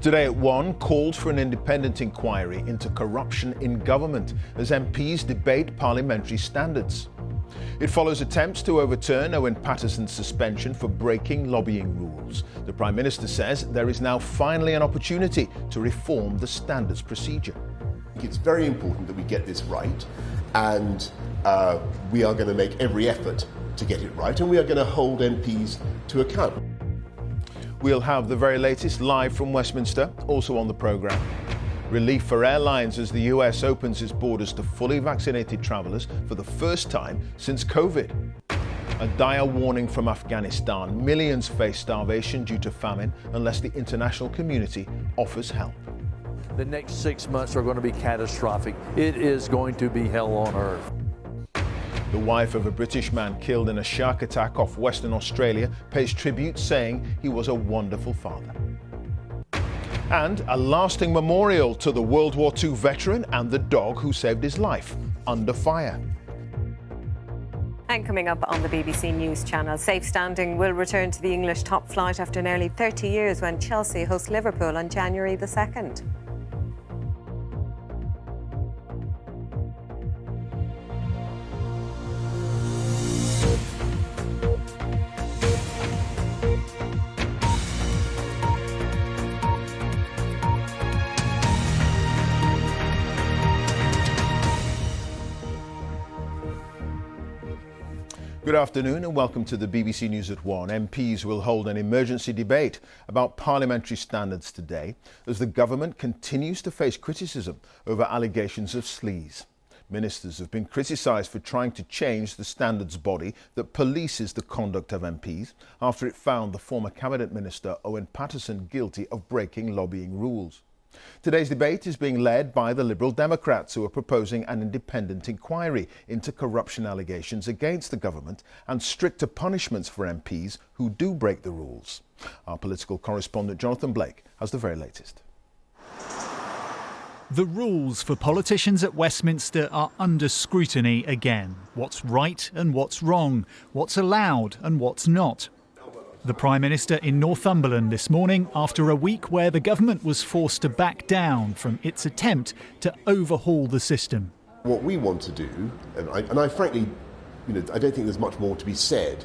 Today at 1, called for an independent inquiry into corruption in government as MPs debate parliamentary standards. It follows attempts to overturn Owen Paterson's suspension for breaking lobbying rules. The Prime Minister says there is now finally an opportunity to reform the standards procedure. It's very important that we get this right, and we are going to make every effort to get it right, and we are going to hold MPs to account. We'll have the very latest live from Westminster, also on the programme. Relief for airlines as the US opens its borders to fully vaccinated travellers for the first time since COVID. A dire warning from Afghanistan. Millions face starvation due to famine unless the international community offers help. The next 6 months are going to be catastrophic. It is going to be hell on earth. The wife of a British man killed in a shark attack off Western Australia pays tribute, saying he was a wonderful father. And a lasting memorial to the World War II veteran and the dog who saved his life, under fire. And coming up on the BBC News channel, safe standing will return to the English top flight after nearly 30 years when Chelsea host Liverpool on January the 2nd. Good afternoon and welcome to the BBC News at 1. MPs will hold an emergency debate about parliamentary standards today as the government continues to face criticism over allegations of sleaze. Ministers have been criticised for trying to change the standards body that polices the conduct of MPs after it found the former Cabinet Minister Owen Paterson guilty of breaking lobbying rules. Today's debate is being led by the Liberal Democrats, who are proposing an independent inquiry into corruption allegations against the government and stricter punishments for MPs who do break the rules. Our political correspondent Jonathan Blake has the very latest. The rules for politicians at Westminster are under scrutiny again. What's right and what's wrong, what's allowed and what's not. The Prime Minister in Northumberland this morning after a week where the government was forced to back down from its attempt to overhaul the system. What we want to do, and I frankly, I don't think there's much more to be said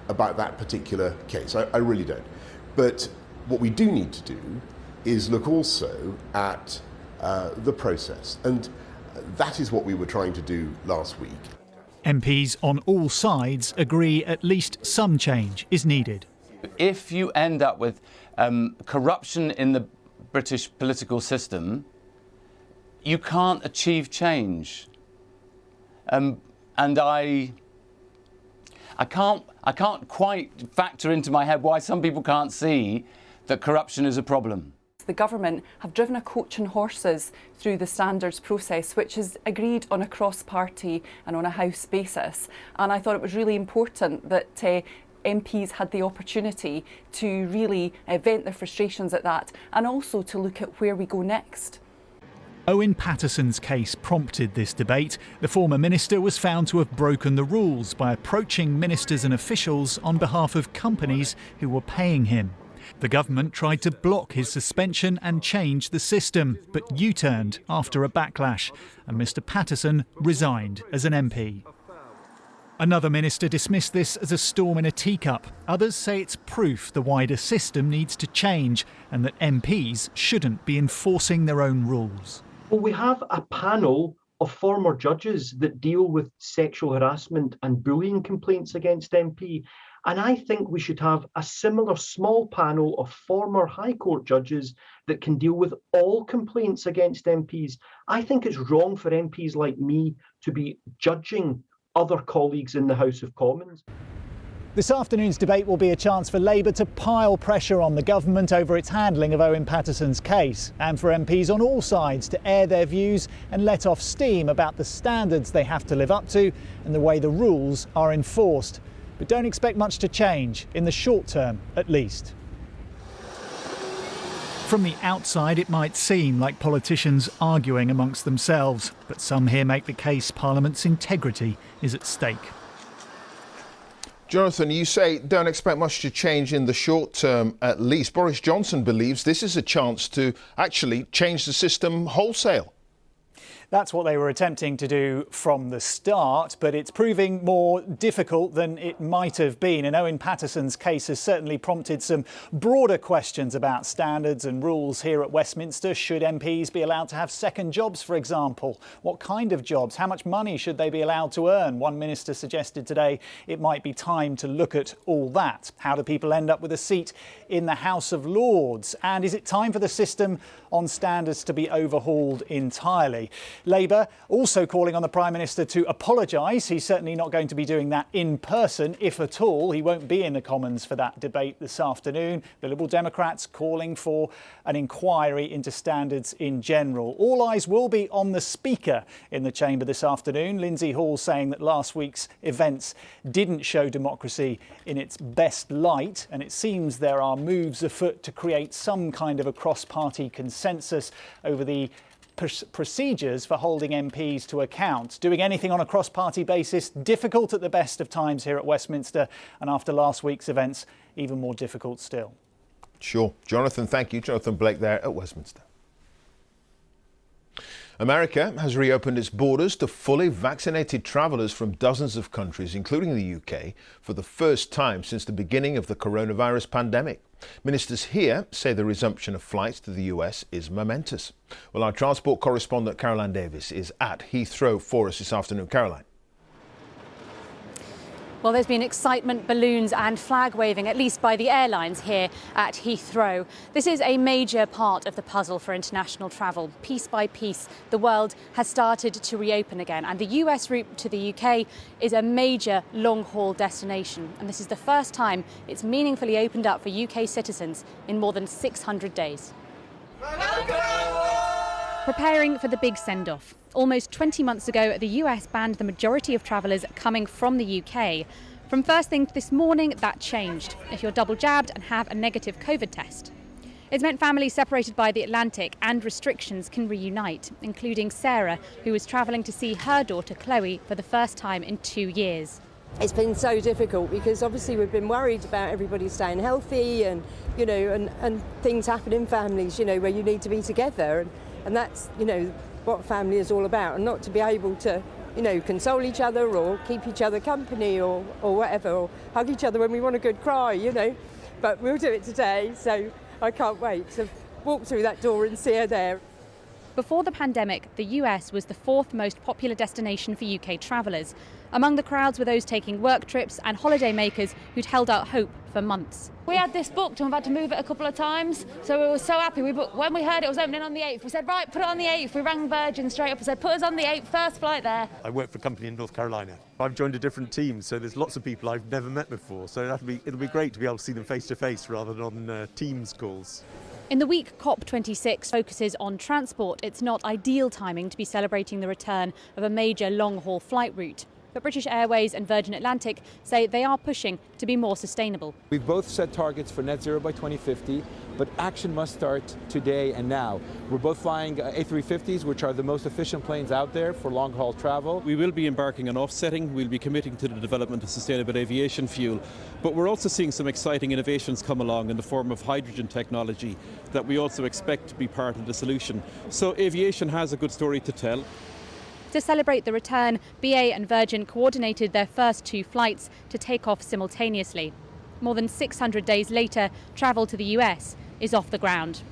about that particular case. I really don't. But what we do need to do is look also at the process. And that is what we were trying to do last week. MPs on all sides agree at least some change is needed. If you end up with corruption in the British political system, you can't achieve change. And I can't quite factor into my head why some people can't see that corruption is a problem. The government have driven a coach and horses through the standards process, which is agreed on a cross-party and on a House basis. And I thought it was really important that MPs had the opportunity to really vent their frustrations at that and also to look at where we go next. Owen Paterson's case prompted this debate. The former minister was found to have broken the rules by approaching ministers and officials on behalf of companies who were paying him. The government tried to block his suspension and change the system, but U-turned after a backlash, and Mr Paterson resigned as an MP. Another minister dismissed this as a storm in a teacup. Others say it's proof the wider system needs to change and that MPs shouldn't be enforcing their own rules. Well, we have a panel of former judges that deal with sexual harassment and bullying complaints against MP. And I think we should have a similar small panel of former High Court judges that can deal with all complaints against MPs. I think it's wrong for MPs like me to be judging other colleagues in the House of Commons. This afternoon's debate will be a chance for Labour to pile pressure on the government over its handling of Owen Paterson's case, and for MPs on all sides to air their views and let off steam about the standards they have to live up to and the way the rules are enforced. But don't expect much to change, in the short term at least. From the outside, it might seem like politicians arguing amongst themselves, but some here make the case Parliament's integrity is at stake. Jonathan, you say don't expect much to change in the short term at least. Boris Johnson believes this is a chance to actually change the system wholesale. That's what they were attempting to do from the start, but it's proving more difficult than it might have been. And Owen Paterson's case has certainly prompted some broader questions about standards and rules here at Westminster. Should MPs be allowed to have second jobs, for example? What kind of jobs? How much money should they be allowed to earn? One minister suggested today it might be time to look at all that. How do people end up with a seat in the House of Lords? And is it time for the system on standards to be overhauled entirely? Labour also calling on the Prime Minister to apologise. He's certainly not going to be doing that in person, if at all. He won't be in the Commons for that debate this afternoon. The Liberal Democrats calling for an inquiry into standards in general. All eyes will be on the Speaker in the Chamber this afternoon. Lindsay Hall saying that last week's events didn't show democracy in its best light, and it seems there are moves afoot to create some kind of a cross-party consensus over the procedures for holding MPs to account. Doing anything on a cross-party basis, difficult at the best of times here at Westminster, and after last week's events, even more difficult still. Sure. Jonathan, thank you. Jonathan Blake there at Westminster. America has reopened its borders to fully vaccinated travellers from dozens of countries, including the UK, for the first time since the beginning of the coronavirus pandemic. Ministers here say the resumption of flights to the US is momentous. Well, our transport correspondent Caroline Davis is at Heathrow for us this afternoon. Caroline. Well, there's been excitement, balloons and flag waving, at least by the airlines here at Heathrow. This is a major part of the puzzle for international travel. Piece by piece, the world has started to reopen again, and the US route to the UK is a major long-haul destination. And this is the first time it's meaningfully opened up for UK citizens in more than 600 days. Preparing for the big send-off. Almost 20 months ago, the US banned the majority of travellers coming from the UK. From first thing this morning, that changed if you're double jabbed and have a negative COVID test. It's meant families separated by the Atlantic and restrictions can reunite, including Sarah, who was travelling to see her daughter Chloe for the first time in 2 years. It's been so difficult because obviously we've been worried about everybody staying healthy and, you know, and things happen in families, you know, where you need to be together. And that's, you know, what family is all about, and not to be able to, you know, console each other or keep each other company or whatever, or hug each other when we want a good cry, you know. But we'll do it today, so I can't wait to walk through that door and see her there. Before the pandemic, the US was the fourth most popular destination for UK travellers. Among the crowds were those taking work trips and holiday makers who'd held out hope for months. We had this booked and we've had to move it a couple of times, so we were so happy. When we heard it was opening on the 8th, we said, right, put it on the 8th. We rang Virgin straight up and said, put us on the 8th, first flight there. I work for a company in North Carolina. I've joined a different team, so there's lots of people I've never met before, so it'll be great to be able to see them face to face rather than on Teams calls. In the week COP26 focuses on transport, it's not ideal timing to be celebrating the return of a major long-haul flight route. But British Airways and Virgin Atlantic say they are pushing to be more sustainable. We've both set targets for net zero by 2050, but action must start today and now. We're both flying A350s, which are the most efficient planes out there for long-haul travel. We will be embarking on offsetting. We'll be committing to the development of sustainable aviation fuel. But we're also seeing some exciting innovations come along in the form of hydrogen technology that we also expect to be part of the solution. So aviation has a good story to tell. To celebrate the return, BA and Virgin coordinated their first 2 flights to take off simultaneously. More than 600 days later, travel to the US is off the ground.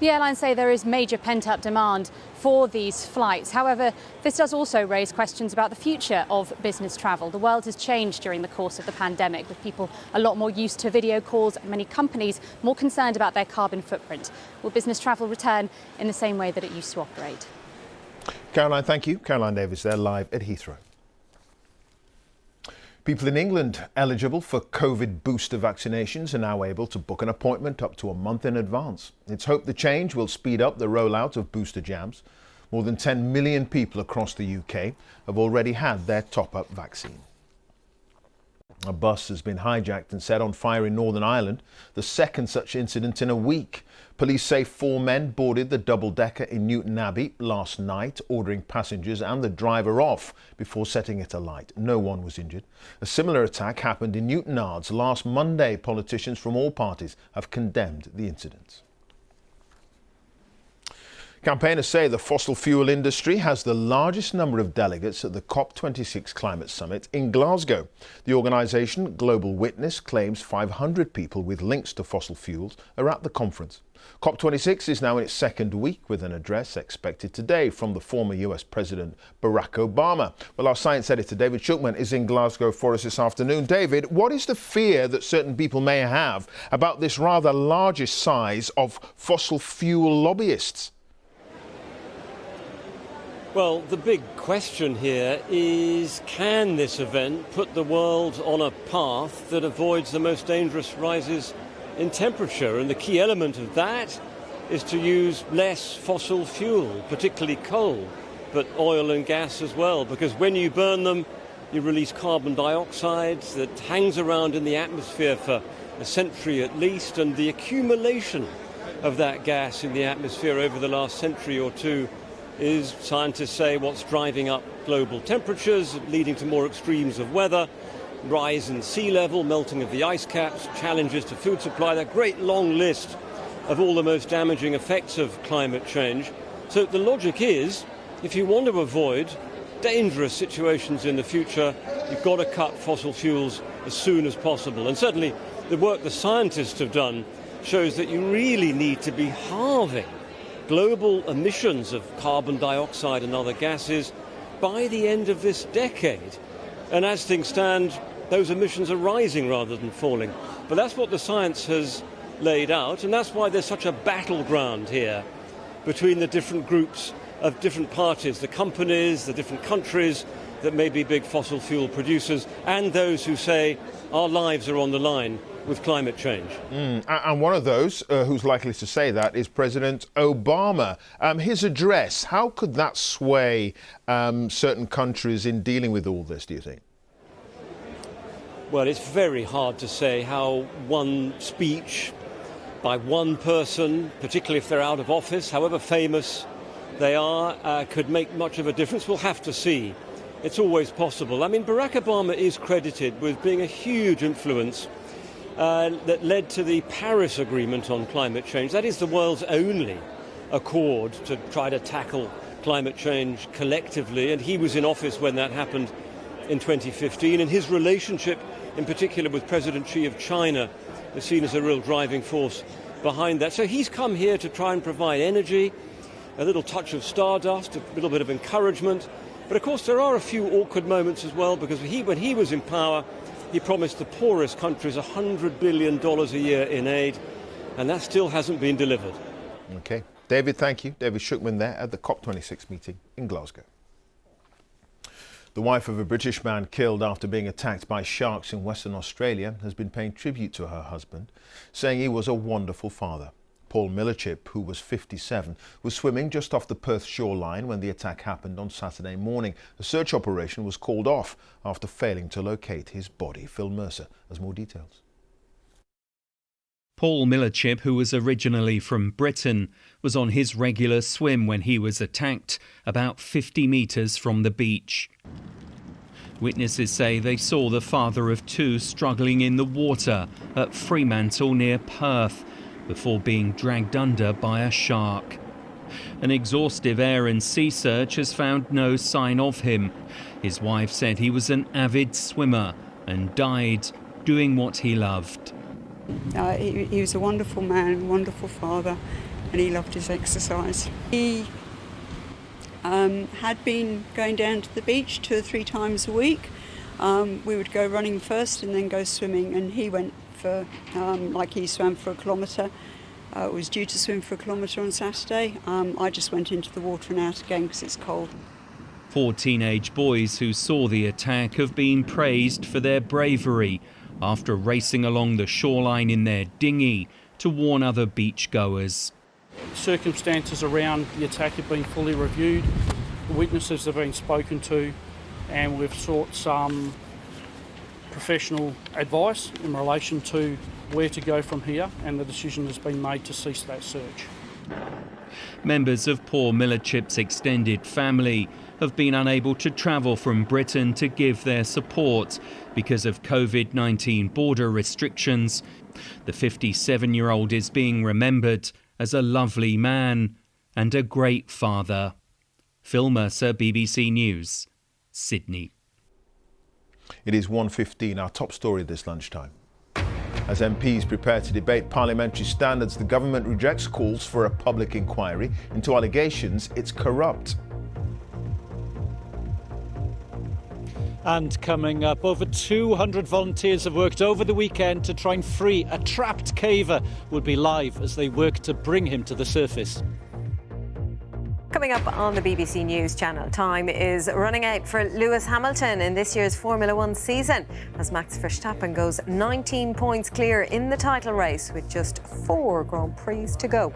The airlines say there is major pent-up demand for these flights. However, this does also raise questions about the future of business travel. The world has changed during the course of the pandemic, with people a lot more used to video calls and many companies more concerned about their carbon footprint. Will business travel return in the same way that it used to operate? Caroline, thank you. Caroline Davis there live at Heathrow. People in England eligible for COVID booster vaccinations are now able to book an appointment up to a month in advance. It's hoped the change will speed up the rollout of booster jabs. More than 10 million people across the UK have already had their top-up vaccine. A bus has been hijacked and set on fire in Northern Ireland, the second such incident in a week. Police say 4 men boarded the double-decker in Newton Abbey last night, ordering passengers and the driver off before setting it alight. No one was injured. A similar attack happened in Newton Ards last Monday. Politicians from all parties have condemned the incident. Campaigners say the fossil fuel industry has the largest number of delegates at the COP26 climate summit in Glasgow. The organisation, Global Witness, claims 500 people with links to fossil fuels are at the conference. COP26 is now in its second week, with an address expected today from the former US President Barack Obama. Well, our science editor David Shulman is in Glasgow for us this afternoon. David, what is the fear that certain people may have about this rather largest size of fossil fuel lobbyists? Well, the big question here is, can this event put the world on a path that avoids the most dangerous rises in temperature? And the key element of that is to use less fossil fuel, particularly coal, but oil and gas as well, because when you burn them, you release carbon dioxide that hangs around in the atmosphere for a century at least, and the accumulation of that gas in the atmosphere over the last century or two is, scientists say, what's driving up global temperatures, leading to more extremes of weather, rise in sea level, melting of the ice caps, challenges to food supply, that great long list of all the most damaging effects of climate change. So the logic is, if you want to avoid dangerous situations in the future, you've got to cut fossil fuels as soon as possible. And certainly the work the scientists have done shows that you really need to be halving global emissions of carbon dioxide and other gases by the end of this decade. And as things stand, those emissions are rising rather than falling. But that's what the science has laid out, and that's why there's such a battleground here between the different groups of different parties, the companies, the different countries that may be big fossil fuel producers, and those who say our lives are on the line with climate change. And one of those who's likely to say that is President Obama. His address, how could that sway certain countries in dealing with all this, do you think? Well, it's very hard to say how one speech by one person, particularly if they're out of office, however famous they are, could make much of a difference. We'll have to see. It's always possible. I mean, Barack Obama is credited with being a huge influence that led to the Paris Agreement on climate change. That is the world's only accord to try to tackle climate change collectively, and he was in office when that happened in 2015, and his relationship in particular with President Xi of China is seen as a real driving force behind that. So he's come here to try and provide energy, a little touch of stardust, a little bit of encouragement. But of course there are a few awkward moments as well, because when he was in power, he promised the poorest countries $100 billion a year in aid, and that still hasn't been delivered. OK. David, thank you. David Shulman there at the COP26 meeting in Glasgow. The wife of a British man killed after being attacked by sharks in Western Australia has been paying tribute to her husband, saying he was a wonderful father. Paul Millerchip, who was 57, was swimming just off the Perth shoreline when the attack happened on Saturday morning. A search operation was called off after failing to locate his body. Phil Mercer has more details. Paul Millerchip, who was originally from Britain, was on his regular swim when he was attacked about 50 metres from the beach. Witnesses say they saw the father of two struggling in the water at Fremantle near Perth before being dragged under by a shark. An exhaustive air and sea search has found no sign of him. His wife said he was an avid swimmer and died doing what he loved. He was a wonderful man, a wonderful father, and he loved his exercise. He had been going down to the beach 2 or 3 times a week. We would go running first and then go swimming, and he went for, he swam for a kilometre. Was due to swim for a kilometre on Saturday. I just went into the water and out again because it's cold. 4 teenage boys who saw the attack have been praised for their bravery after racing along the shoreline in their dinghy to warn other beachgoers. Circumstances around the attack have been fully reviewed, the witnesses have been spoken to, and we've sought some professional advice in relation to where to go from here, and the decision has been made to cease that search. Members of Paul Millerchip's extended family have been unable to travel from Britain to give their support because of COVID-19 border restrictions. The 57-year-old is being remembered as a lovely man and a great father. Phil Mercer, BBC News, Sydney. It is 1:15, our top story this lunchtime. As MPs prepare to debate parliamentary standards, the government rejects calls for a public inquiry into allegations it's corrupt. And coming up, over 200 volunteers have worked over the weekend to try and free a trapped caver. We'll be live as they work to bring him to the surface. Coming up on the BBC News channel, time is running out for Lewis Hamilton in this year's Formula One season as Max Verstappen goes 19 points clear in the title race with just 4 Grand Prix to go.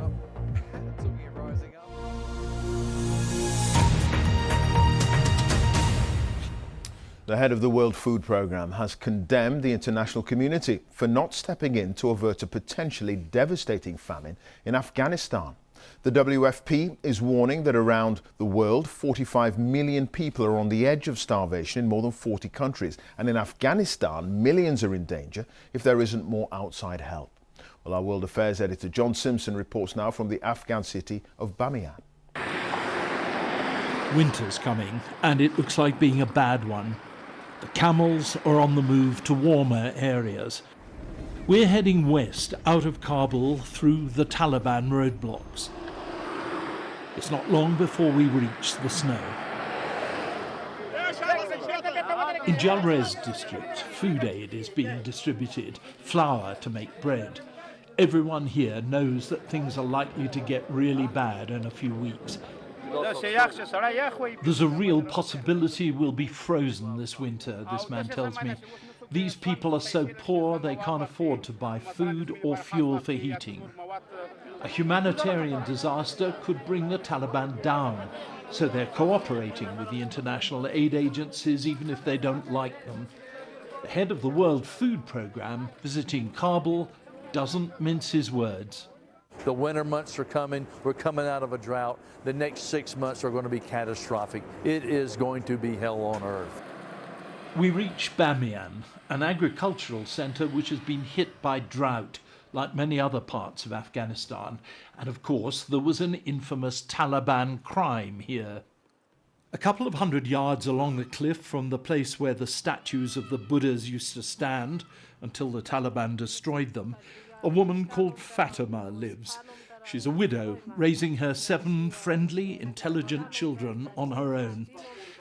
The head of the World Food Programme has condemned the international community for not stepping in to avert a potentially devastating famine in Afghanistan. The WFP is warning that around the world, 45 million people are on the edge of starvation in more than 40 countries. And in Afghanistan, millions are in danger if there isn't more outside help. Well, our World Affairs editor John Simpson reports now from the Afghan city of Bamiyan. Winter's coming, and it looks like being a bad one. The camels are on the move to warmer areas. We're heading west out of Kabul through the Taliban roadblocks. It's not long before we reach the snow. In Jalrez district, food aid is being distributed, flour to make bread. Everyone here knows that things are likely to get really bad in a few weeks. There's a real possibility we'll be frozen this winter, this man tells me. These people are so poor they can't afford to buy food or fuel for heating. A humanitarian disaster could bring the Taliban down, so they're cooperating with the international aid agencies even if they don't like them. The head of the World Food Programme visiting Kabul doesn't mince his words. The winter months are coming. We're coming out of a drought. The next 6 months are going to be catastrophic. It is going to be hell on earth. We reach Bamiyan, an agricultural centre which has been hit by drought, like many other parts of Afghanistan. And of course, there was an infamous Taliban crime here. A couple of 100 yards along the cliff from the place where the statues of the Buddhas used to stand, until the Taliban destroyed them, a woman called Fatima lives. She's a widow, raising her 7 friendly, intelligent children on her own.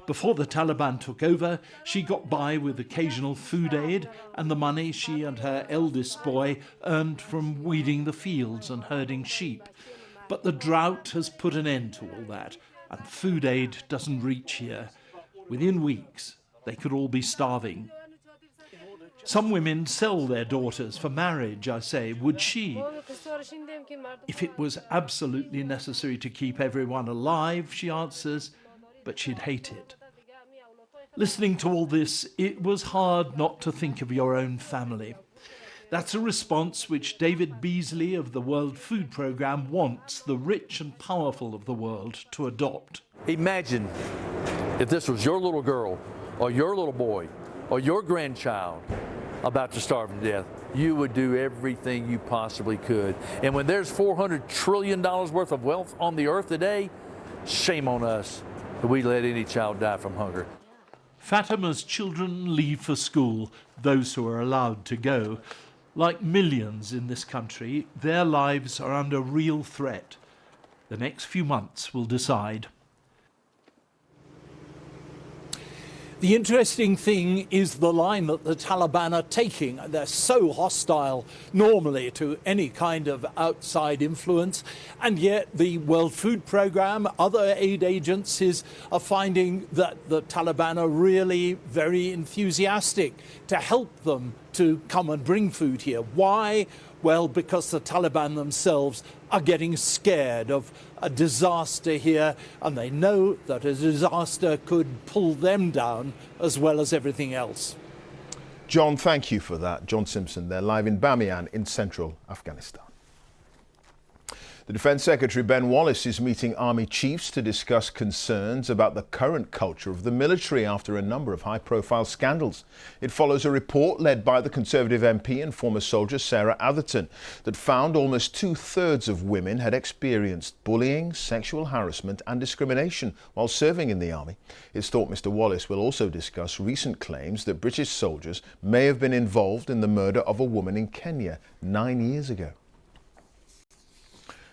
Before the Taliban took over, she got by with occasional food aid and the money she and her eldest boy earned from weeding the fields and herding sheep. But the drought has put an end to all that, and food aid doesn't reach here. Within weeks, they could all be starving. Some women sell their daughters for marriage, I say. Would she? If it was absolutely necessary to keep everyone alive, she answers, but she'd hate it. Listening to all this, it was hard not to think of your own family. That's a response which David Beasley of the World Food Programme wants the rich and powerful of the world to adopt. Imagine if this was your little girl or your little boy or your grandchild about to starve to death. You would do everything you possibly could. And when there's $400 trillion worth of wealth on the earth today, shame on us that we let any child die from hunger. Fatima's children leave for school, those who are allowed to go. Like millions in this country, their lives are under real threat. The next few months will decide. The interesting thing is the line that the Taliban are taking. They're so hostile normally to any kind of outside influence, and yet the World Food Programme, other aid agencies are finding that the Taliban are really very enthusiastic to help them to come and bring food here. Why? Well, because the Taliban themselves are getting scared of a disaster here, and they know that a disaster could pull them down as well as everything else. John, thank you for that. John Simpson there, live in Bamiyan in central Afghanistan. The Defence Secretary Ben Wallace is meeting Army chiefs to discuss concerns about the current culture of the military after a number of high-profile scandals. It follows a report led by the Conservative MP and former soldier Sarah Atherton that found almost 2/3 of women had experienced bullying, sexual harassment and discrimination while serving in the Army. It's thought Mr Wallace will also discuss recent claims that British soldiers may have been involved in the murder of a woman in Kenya 9 years ago.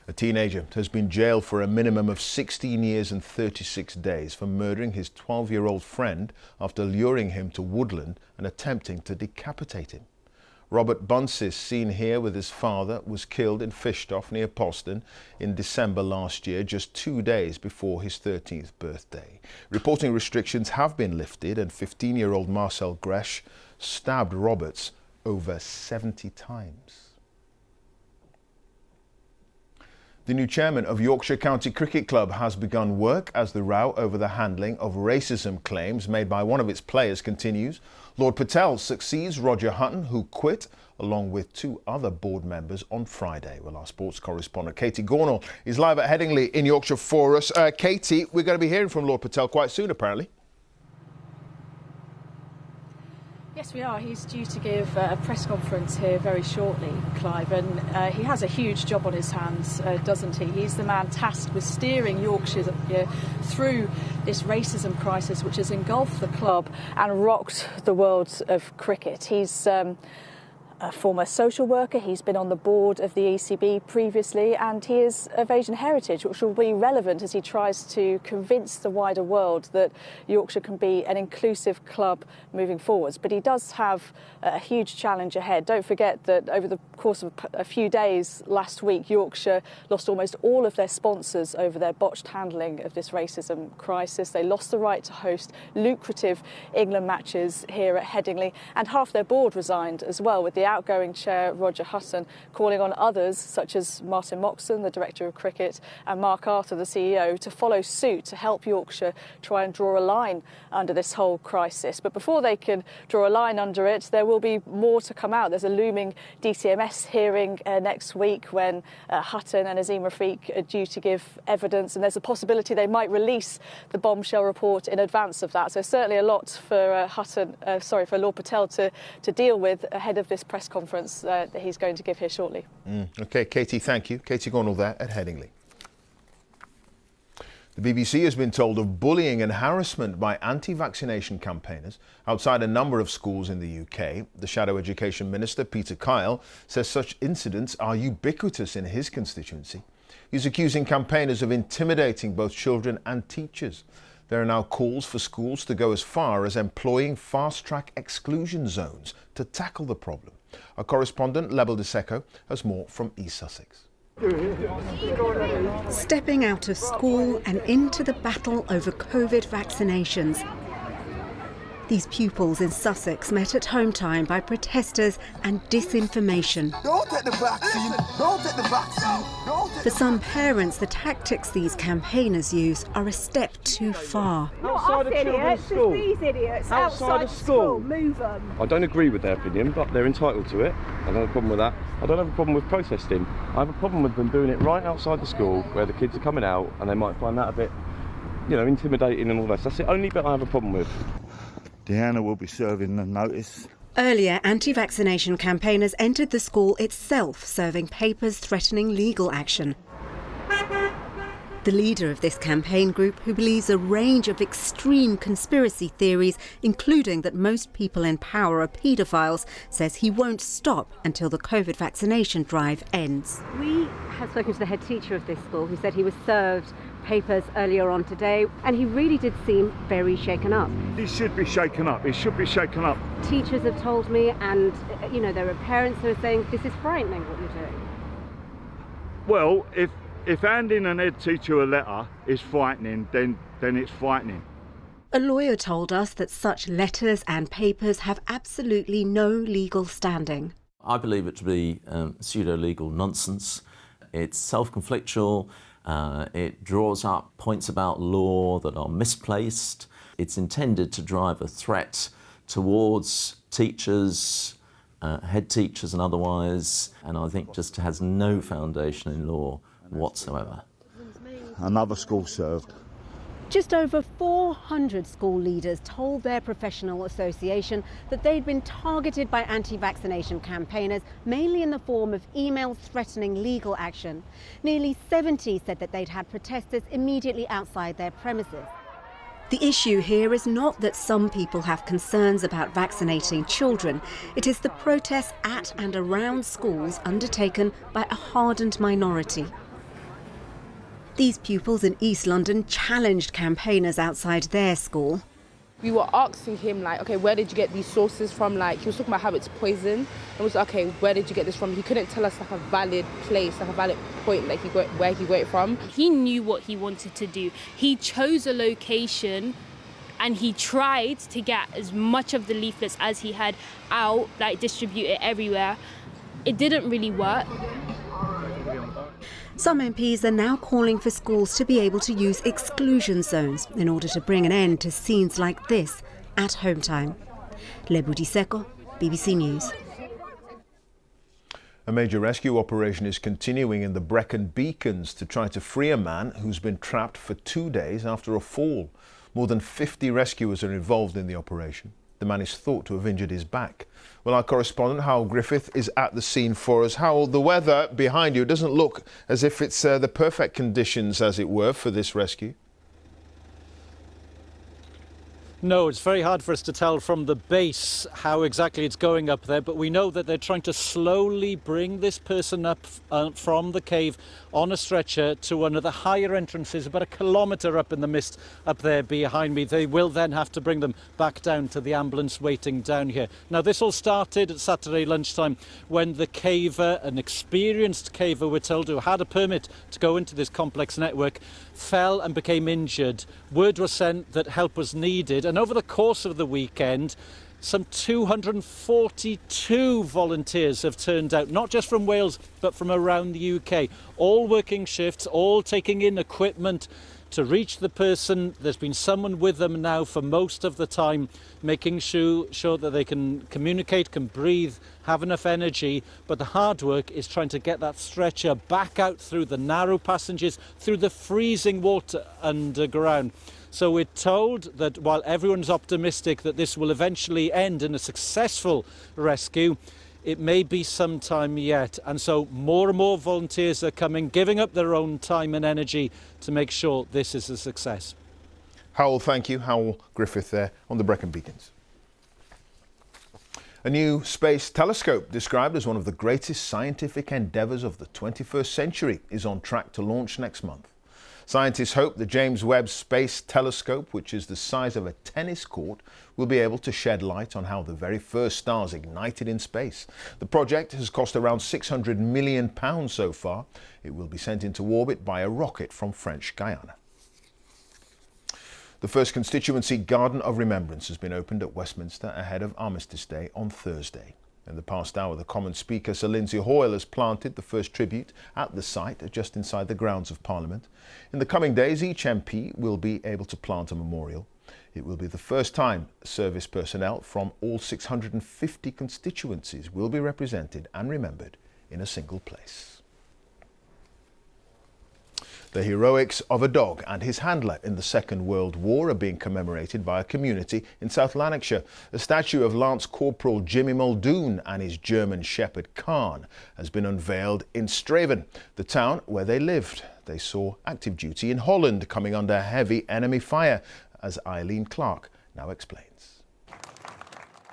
A teenager has been jailed for a minimum of 16 years and 36 days for murdering his 12-year-old friend after luring him to Woodland and attempting to decapitate him. Robert Bunce, seen here with his father, was killed in Fishtoft near Poston in December last year, just 2 days before his 13th birthday. Reporting restrictions have been lifted and 15-year-old Marcel Gresh stabbed Roberts over 70 times. The new chairman of Yorkshire County Cricket Club has begun work as the row over the handling of racism claims made by one of its players continues. Lord Patel succeeds Roger Hutton, who quit, along with 2 other board members on Friday. Well, our sports correspondent Katie Gornall is live at Headingley in Yorkshire for us. Katie, we're going to be hearing from Lord Patel quite soon, apparently. Yes, we are. He's due to give a press conference here very shortly, Clive, and he has a huge job on his hands, doesn't he? He's the man tasked with steering Yorkshire through this racism crisis which has engulfed the club and rocked the world of cricket. He's a former social worker. He's been on the board of the ECB previously, and he is of Asian heritage, which will be relevant as he tries to convince the wider world that Yorkshire can be an inclusive club moving forwards. But he does have a huge challenge ahead. Don't forget that over the course of a few days last week, Yorkshire lost almost all of their sponsors over their botched handling of this racism crisis. They lost the right to host lucrative England matches here at Headingley, and half their board resigned as well, with the outgoing chair, Roger Hutton, calling on others, such as Martin Moxon, the Director of Cricket, and Mark Arthur, the CEO, to follow suit to help Yorkshire try and draw a line under this whole crisis. But before they can draw a line under it, there will be more to come out. There's a looming DCMS hearing next week when Hutton and Azim Rafiq are due to give evidence, and there's a possibility they might release the bombshell report in advance of that. So certainly a lot for for Lord Patel to deal with ahead of this press conference that he's going to give here shortly. OK, Katie, thank you. Katie Gornall there at Headingley. The BBC has been told of bullying and harassment by anti-vaccination campaigners outside a number of schools in the UK. The Shadow Education Minister, Peter Kyle, says such incidents are ubiquitous in his constituency. He's accusing campaigners of intimidating both children and teachers. There are now calls for schools to go as far as employing fast-track exclusion zones to tackle the problem. Our correspondent, Lebel De Secco, has more from East Sussex. Stepping out of school and into the battle over COVID vaccinations. These pupils in Sussex met at home time by protesters and disinformation. Don't take the vaccine! Don't take the vaccine! For some parents, the tactics these campaigners use are a step too far. Outside of children's school. These idiots outside of school. Move them. I don't agree with their opinion, but they're entitled to it. I don't have a problem with that. I don't have a problem with protesting. I have a problem with them doing it right outside the school where the kids are coming out and they might find that a bit, intimidating and all that. That's the only bit I have a problem with. Deanna will be serving the notice. Earlier, anti-vaccination campaigners entered the school itself, serving papers threatening legal action. The leader of this campaign group, who believes a range of extreme conspiracy theories, including that most people in power are paedophiles, says he won't stop until the COVID vaccination drive ends. We have spoken to the head teacher of this school, who said he was served papers earlier on today, and he really did seem very shaken up. It should be shaken up. It should be shaken up. Teachers have told me, and there are parents who are saying this is frightening what you're doing. Well, if handing an head teacher a letter is frightening, then it's frightening. A lawyer told us that such letters and papers have absolutely no legal standing. I believe it to be pseudo-legal nonsense. It's self-conflictual. It draws up points about law that are misplaced. It's intended to drive a threat towards teachers, head teachers and otherwise, and I think just has no foundation in law whatsoever. Another school served. Just over 400 school leaders told their professional association that they'd been targeted by anti-vaccination campaigners, mainly in the form of emails threatening legal action. Nearly 70 said that they'd had protesters immediately outside their premises. The issue here is not that some people have concerns about vaccinating children. It is the protests at and around schools undertaken by a hardened minority. These pupils in East London challenged campaigners outside their school. We were asking him, like, okay, where did you get these sources from? Like, he was talking about how it's poison. And we was like, okay, where did you get this from? He couldn't tell us, like, a valid place, like a valid point, like, where he got it from. He knew what he wanted to do. He chose a location and he tried to get as much of the leaflets as he had out, like, distribute it everywhere. It didn't really work. Some MPs are now calling for schools to be able to use exclusion zones in order to bring an end to scenes like this at home time. Lebudi Seko, BBC News. A major rescue operation is continuing in the Brecon Beacons to try to free a man who's been trapped for 2 days after a fall. More than 50 rescuers are involved in the operation. The man is thought to have injured his back. Well, our correspondent Howell Griffith is at the scene for us. Howell, the weather behind you doesn't look as if it's the perfect conditions, as it were, for this rescue. No, it's very hard for us to tell from the base how exactly it's going up there, but we know that they're trying to slowly bring this person up from the cave on a stretcher to one of the higher entrances, about 1 kilometre up in the mist up there behind me. They will then have to bring them back down to the ambulance waiting down here. Now, this all started at Saturday lunchtime when the caver, an experienced caver, we're told, who had a permit to go into this complex network, fell and became injured. Word was sent that help was needed, and over the course of the weekend, some 242 volunteers have turned out, not just from Wales, but from around the UK, all working shifts, all taking in equipment to reach the person. There's been someone with them now for most of the time, making sure that they can communicate, can breathe, have enough energy. But the hard work is trying to get that stretcher back out through the narrow passages, through the freezing water underground. So we're told that while everyone's optimistic that this will eventually end in a successful rescue, it may be some time yet. And so more and more volunteers are coming, giving up their own time and energy to make sure this is a success. Howell, thank you. Howell Griffith there on the Brecon Beacons. A new space telescope, described as one of the greatest scientific endeavours of the 21st century, is on track to launch next month. Scientists hope the James Webb Space Telescope, which is the size of a tennis court, will be able to shed light on how the very first stars ignited in space. The project has cost around £600 million so far. It will be sent into orbit by a rocket from French Guiana. The first constituency Garden of Remembrance has been opened at Westminster ahead of Armistice Day on Thursday. In the past hour, the Commons Speaker, Sir Lindsay Hoyle, has planted the first tribute at the site just inside the grounds of Parliament. In the coming days, each MP will be able to plant a memorial. It will be the first time service personnel from all 650 constituencies will be represented and remembered in a single place. The heroics of a dog and his handler in the Second World War are being commemorated by a community in South Lanarkshire. A statue of Lance Corporal Jimmy Muldoon and his German Shepherd Khan has been unveiled in Straven, the town where they lived. They saw active duty in Holland, coming under heavy enemy fire, as Eileen Clark now explains.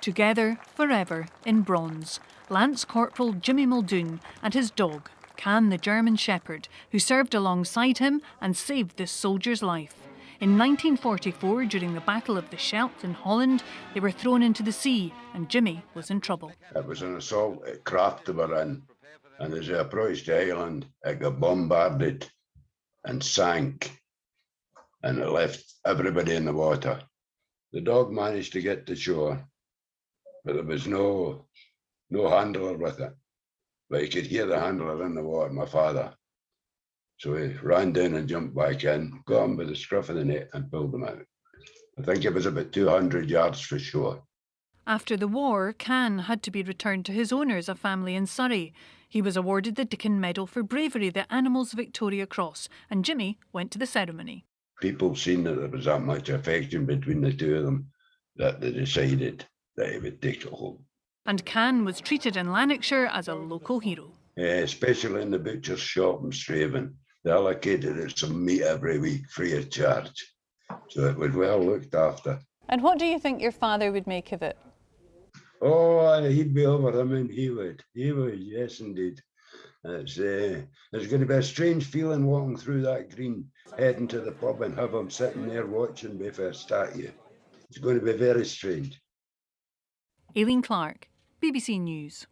Together, forever, in bronze, Lance Corporal Jimmy Muldoon and his dog, Can the German Shepherd, who served alongside him and saved this soldier's life. In 1944, during the Battle of the Scheldt in Holland, they were thrown into the sea and Jimmy was in trouble. It was an assault craft they were in, and as they approached the island, it got bombarded and sank, and it left everybody in the water. The dog managed to get to shore, but there was no handler with it. But you could hear the handler in the water, my father. So he ran down and jumped back in, got him by the scruff of the neck and pulled him out. I think it was about 200 yards for shore. After the war, Can had to be returned to his owners, a family in Surrey. He was awarded the Dickon Medal for Bravery, the Animals Victoria Cross, and Jimmy went to the ceremony. People seen that there was that much affection between the two of them that they decided that he would take it home. And Can was treated in Lanarkshire as a local hero. Especially in the butcher's shop in Straven. They allocated it some meat every week free of charge. So it was well looked after. And what do you think your father would make of it? Oh, he'd be over him, and he would. He would, yes, indeed. It's going to be a strange feeling walking through that green, heading to the pub and have him sitting there watching me for a statue. It's going to be very strange. Aileen Clark, BBC News.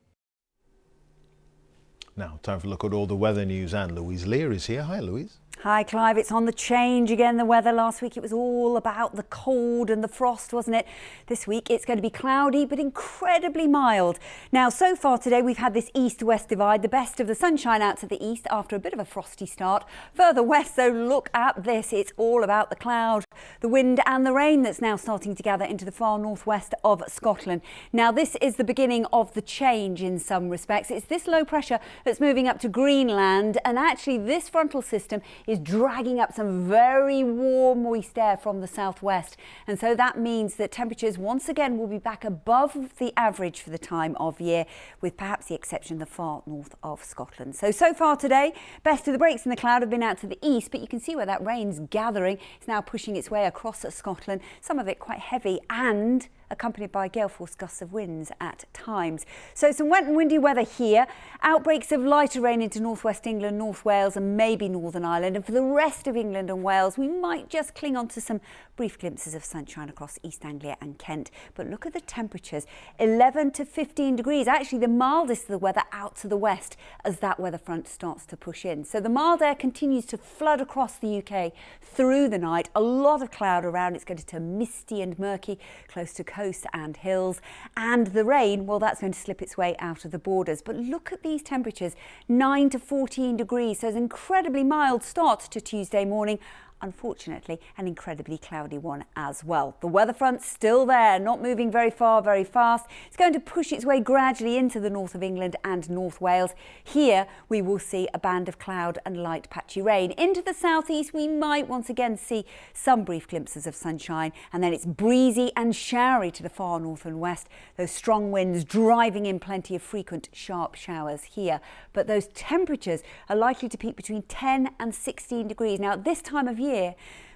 Now, time for a look at all the weather news, and Louise Lear is here. Hi, Louise. Hi, Clive. It's on the change again, the weather. Last week it was all about the cold and the frost, wasn't it? This week it's going to be cloudy but incredibly mild. Now, so far today we've had this east-west divide, the best of the sunshine out to the east after a bit of a frosty start. Further west, though, look at this. It's all about the cloud, the wind and the rain that's now starting to gather into the far northwest of Scotland. Now, this is the beginning of the change in some respects. It's this low pressure that's moving up to Greenland, and actually this frontal system is dragging up some very warm, moist air from the southwest. And so that means that temperatures once again will be back above the average for the time of year, with perhaps the exception of the far north of Scotland. So far today, best of the breaks in the cloud have been out to the east, but you can see where that rain's gathering. It's now pushing its way across Scotland, some of it quite heavy and accompanied by gale force gusts of winds at times. So some wet and windy weather here. Outbreaks of lighter rain into northwest England, North Wales and maybe Northern Ireland. And for the rest of England and Wales, we might just cling on to some brief glimpses of sunshine across East Anglia and Kent. But look at the temperatures, 11 to 15 degrees. Actually, the mildest of the weather out to the west as that weather front starts to push in. So the mild air continues to flood across the UK through the night. A lot of cloud around. It's going to turn misty and murky close to coast and hills, and the rain, well, that's going to slip its way out of the borders. But look at these temperatures, 9 to 14 degrees, so it's an incredibly mild start to Tuesday morning. Unfortunately, an incredibly cloudy one as well. The weather front's still there, not moving very far, very fast. It's going to push its way gradually into the north of England and North Wales. Here we will see a band of cloud and light patchy rain. Into the southeast we might once again see some brief glimpses of sunshine, and then it's breezy and showery to the far north and west. Those strong winds driving in plenty of frequent sharp showers here. But those temperatures are likely to peak between 10 and 16 degrees. Now at this time of year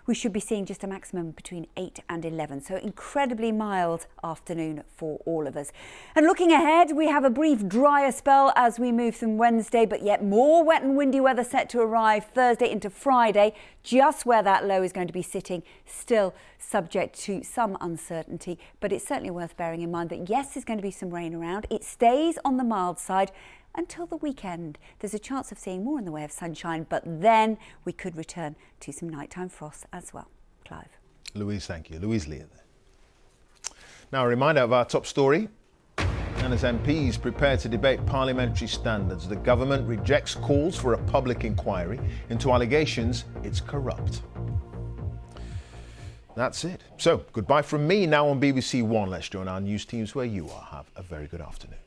we should be seeing just a maximum between 8 and 11, so incredibly mild afternoon for all of us. And looking ahead, we have a brief drier spell as we move from Wednesday, but yet more wet and windy weather set to arrive Thursday into Friday, just where that low is going to be sitting, still subject to some uncertainty. But it's certainly worth bearing in mind that yes, there's going to be some rain around. It stays on the mild side until the weekend. There's a chance of seeing more in the way of sunshine, but then we could return to some nighttime frost as well. Clive. Louise, thank you. Louise Lear there. Now, a reminder of our top story. And as MPs prepare to debate parliamentary standards, the government rejects calls for a public inquiry into allegations it's corrupt. That's it. So, goodbye from me now on BBC One. Let's join our news teams where you are. Have a very good afternoon.